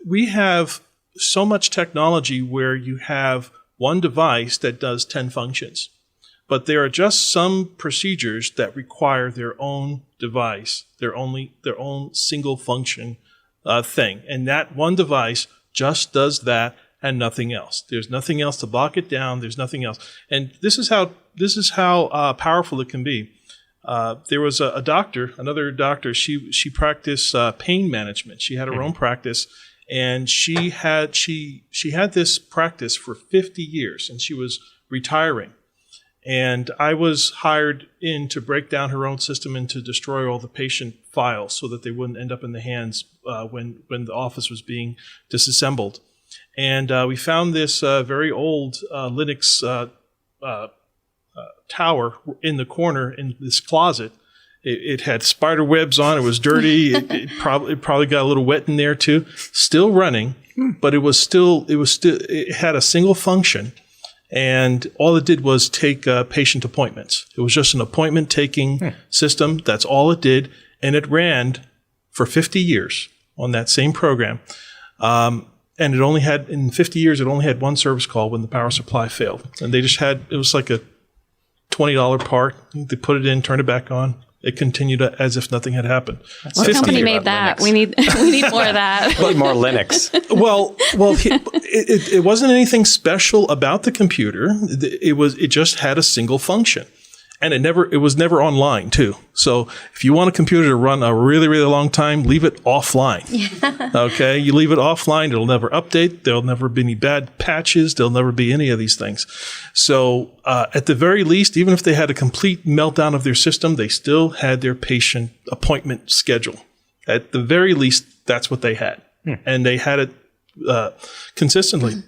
we have so much technology where you have one device that does 10 functions. But there are just some procedures that require their own device, their own single function thing. And that one device just does that and nothing else. There's nothing else to lock it down. There's nothing else. And this is how powerful it can be. There was another doctor. She practiced pain management. She had her own practice, and she had this practice for 50 years, and she was retiring. And I was hired in to break down her own system and to destroy all the patient files so that they wouldn't end up in the hands when the office was being disassembled. And we found this very old Linux tower in the corner in this closet. It had spider webs on. It was dirty. It probably got a little wet in there too. Still running, but it had a single function. And all it did was take patient appointments. It was just an appointment-taking system. That's all it did. And it ran for 50 years on that same program. And in 50 years, it only had one service call when the power supply failed. And they just it was like a $20 part. They put it in, turned it back on. It continued as if nothing had happened. What company made that? We need more of that. We need more Linux. Well, it wasn't anything special about the computer. It just had a single function, and it was never online too. So if you want a computer to run a really, really long time, leave it offline. Okay, you leave it offline, it'll never update. There'll never be any bad patches. There'll never be any of these things. So at the very least, even if they had a complete meltdown of their system, they still had their patient appointment schedule. At the very least, that's what they had, and they had it consistently.